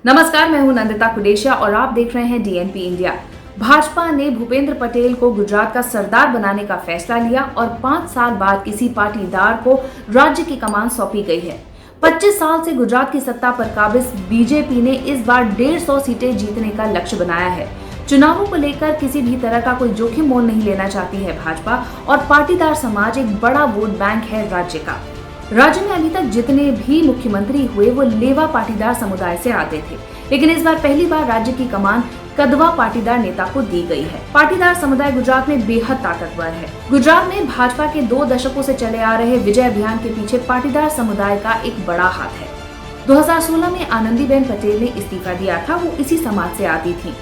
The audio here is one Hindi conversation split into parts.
नमस्कार, मैं हूं नंदिता कुडेशिया और आप देख रहे हैं डीएनपी इंडिया। भाजपा ने भूपेंद्र पटेल को गुजरात का सरदार बनाने का फैसला लिया और 5 साल बाद किसी पाटीदार को राज्य की कमान सौंपी गई है। 25 साल से गुजरात की सत्ता पर काबिज बीजेपी ने इस बार 150 सीटें जीतने का लक्ष्य बनाया है। चुनावों को लेकर किसी भी तरह का कोई जोखिम मोल नहीं लेना चाहती है भाजपा और पाटीदार समाज एक बड़ा वोट बैंक है राज्य का। राज्य में अभी तक जितने भी मुख्यमंत्री हुए वो लेवा पाटीदार समुदाय से आते थे, लेकिन इस बार पहली बार राज्य की कमान कदवा पाटीदार नेता को दी गई है। पाटीदार समुदाय गुजरात में बेहद ताकतवर है। गुजरात में भाजपा के 2 दशकों से चले आ रहे विजय अभियान के पीछे पाटीदार समुदाय का एक बड़ा हाथ है। 2016 में आनंदीबेन पटेल ने इस्तीफा दिया था, वो इसी समाज से आती थी।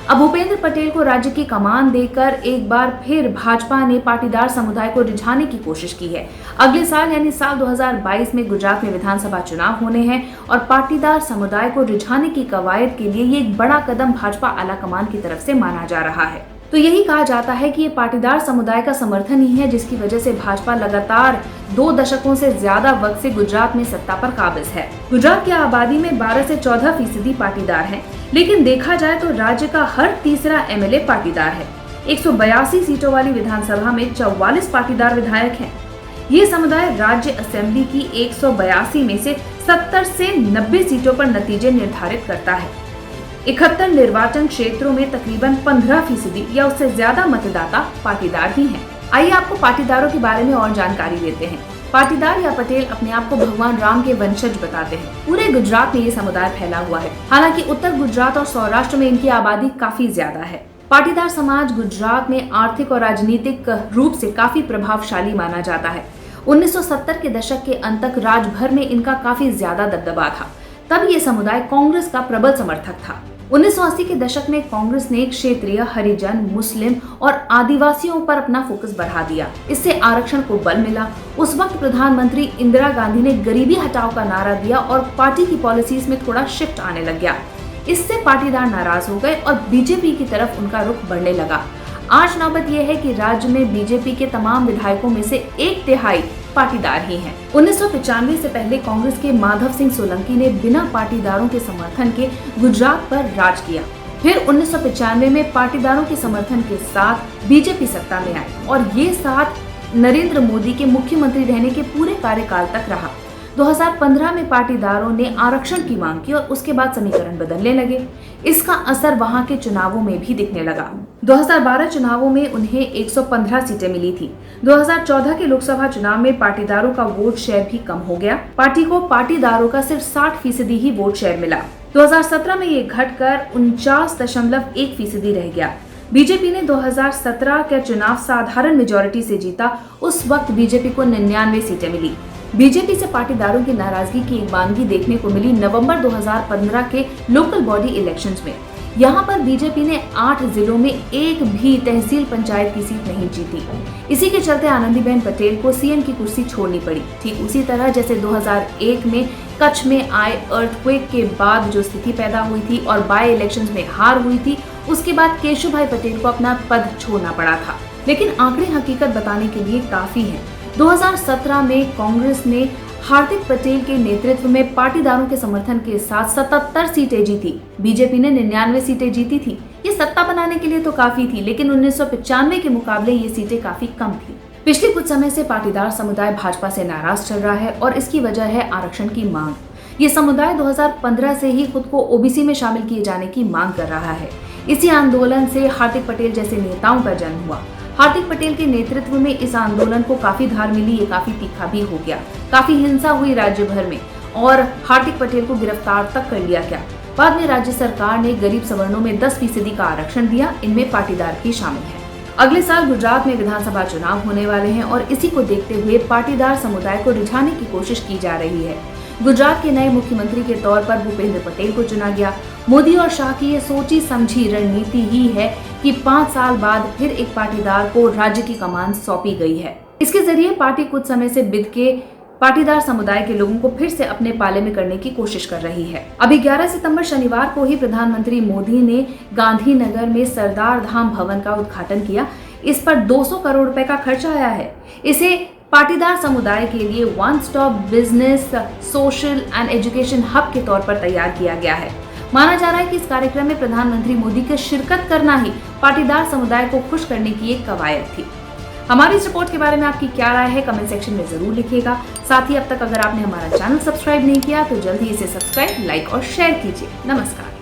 अब भूपेंद्र पटेल को राज्य की कमान देकर एक बार फिर भाजपा ने पाटीदार समुदाय को रिझाने की कोशिश की है। अगले साल यानी साल 2022 में गुजरात में विधानसभा चुनाव होने हैं और पाटीदार समुदाय को रिझाने की कवायद के लिए ये एक बड़ा कदम भाजपा आलाकमान की तरफ से माना जा रहा है। तो यही कहा जाता है कि ये पाटीदार समुदाय का समर्थन ही है जिसकी वजह से भाजपा लगातार 2 दशकों से ज्यादा वक्त से गुजरात में सत्ता पर काबिज है। गुजरात की आबादी में 12 से 14% पाटीदार हैं, लेकिन देखा जाए तो राज्य का हर तीसरा एमएलए पाटीदार है। 182 सीटों वाली विधानसभा में 44 पाटीदार विधायक हैं। ये समुदाय राज्य असेंबली की 182 में से 70 से 90 सीटों पर नतीजे निर्धारित करता है। 71 निर्वाचन क्षेत्रों में तकरीबन 15% या उससे ज्यादा मतदाता पाटीदार ही हैं। आइए आपको पाटीदारों के बारे में और जानकारी देते हैं। पाटीदार या पटेल अपने आप को भगवान राम के वंशज बताते हैं। पूरे गुजरात में ये समुदाय फैला हुआ है। हालांकि उत्तर गुजरात और सौराष्ट्र में इनकी आबादी काफी ज्यादा है। पाटीदार समाज गुजरात में आर्थिक और राजनीतिक रूप से काफी प्रभावशाली माना जाता है। 1970 के दशक के अंत तक राज्य भर में इनका काफी ज्यादा दबदबा था। तब ये समुदाय कांग्रेस का प्रबल समर्थक था। 1980 के दशक में कांग्रेस ने क्षेत्रीय, हरिजन, मुस्लिम और आदिवासियों पर अपना फोकस बढ़ा दिया। इससे आरक्षण को बल मिला। उस वक्त प्रधानमंत्री इंदिरा गांधी ने गरीबी हटाओ का नारा दिया और पार्टी की पॉलिसीज में थोड़ा शिफ्ट आने लग गया। इससे पाटीदार नाराज हो गए और बीजेपी की तरफ उनका रुख बढ़ने लगा। आज नौबत यह है कि राज्य में बीजेपी के तमाम विधायकों में से 1/3 पाटीदार ही हैं। 1995 से पहले कांग्रेस के माधव सिंह सोलंकी ने बिना पाटीदारों के समर्थन के गुजरात पर राज किया। फिर 1995 में पाटीदारों के समर्थन के साथ बीजेपी सत्ता में आई और ये साथ नरेंद्र मोदी के मुख्यमंत्री रहने के पूरे कार्यकाल तक रहा। 2015 में पाटीदारों ने आरक्षण की मांग की और उसके बाद समीकरण बदलने लगे। इसका असर वहां के चुनावों में भी दिखने लगा। 2012 चुनावों में उन्हें 115 सीटें मिली थी। 2014 के लोकसभा चुनाव में पाटीदारों का वोट शेयर भी कम हो गया। पार्टी को पाटीदारों का सिर्फ 60% ही वोट शेयर मिला। 2017 में ये घटकर 49.1% रह गया। बीजेपी ने 2017 का चुनाव साधारण मेजोरिटी से जीता। उस वक्त बीजेपी को 99 सीटें मिली। बीजेपी से पाटीदारों की नाराजगी की एक वानगी देखने को मिली नवंबर 2015 के लोकल बॉडी इलेक्शंस में। यहाँ पर बीजेपी ने 8 जिलों में एक भी तहसील पंचायत की सीट नहीं जीती। इसी के चलते आनंदीबेन पटेल को सीएम की कुर्सी छोड़नी पड़ी। ठीक उसी तरह जैसे 2001 में कच्छ में आए अर्थक्वेक के बाद जो स्थिति पैदा हुई थी और बाय इलेक्शंस में हार हुई थी, उसके बाद केशुभाई पटेल को अपना पद छोड़ना पड़ा था। लेकिन आंकड़े हकीकत बताने के लिए काफी हैं। 2017 में कांग्रेस ने हार्दिक पटेल के नेतृत्व में पाटीदारों के समर्थन के साथ 77 सीटें जीती। बीजेपी ने 99 सीटें जीती थी। ये सत्ता बनाने के लिए तो काफी थी, लेकिन 1995 के मुकाबले ये सीटें काफी कम थी। पिछले कुछ समय से पाटीदार समुदाय भाजपा से नाराज चल रहा है और इसकी वजह है आरक्षण की मांग। ये समुदाय 2015 से ही खुद को ओबीसी में शामिल किए जाने की मांग कर रहा है। इसी आंदोलन से हार्दिक पटेल जैसे नेताओं का जन्म हुआ। हार्दिक पटेल के नेतृत्व में इस आंदोलन को काफी धार मिली। ये काफी तीखा भी हो गया। काफी हिंसा हुई राज्य भर में और हार्दिक पटेल को गिरफ्तार तक कर लिया गया। बाद में राज्य सरकार ने गरीब सवर्णों में 10% का आरक्षण दिया। इनमें पाटीदार भी शामिल है। अगले साल गुजरात में विधानसभा चुनाव होने वाले हैं और इसी को देखते हुए पाटीदार समुदाय को रिझाने की कोशिश की जा रही है। गुजरात के नए मुख्यमंत्री के तौर पर भूपेंद्र पटेल को चुना गया। मोदी और शाह की ये सोची समझी रणनीति ही है कि 5 साल बाद फिर एक पाटीदार को राज्य की कमान सौंपी गई है। इसके जरिए पार्टी कुछ समय से बिद के पाटीदार समुदाय के लोगों को फिर से अपने पाले में करने की कोशिश कर रही है। अभी 11 सितंबर शनिवार को ही प्रधानमंत्री मोदी ने गांधीनगर में सरदार धाम भवन का उद्घाटन किया। इस पर 200 करोड़ रुपए का खर्च आया है। इसे पाटीदार समुदाय के लिए one stop business, social and education hub के तौर पर तैयार किया गया है। माना जा रहा है कि इस कार्यक्रम में प्रधानमंत्री मोदी के शिरकत करना ही पाटीदार समुदाय को खुश करने की एक कवायद थी। हमारी इस रिपोर्ट के बारे में आपकी क्या राय है, कमेंट सेक्शन में जरूर लिखिएगा। साथ ही अब तक अगर आपने हमारा चैनल सब्सक्राइब नहीं किया तो जल्दी इसे सब्सक्राइब, लाइक और शेयर कीजिए। नमस्कार।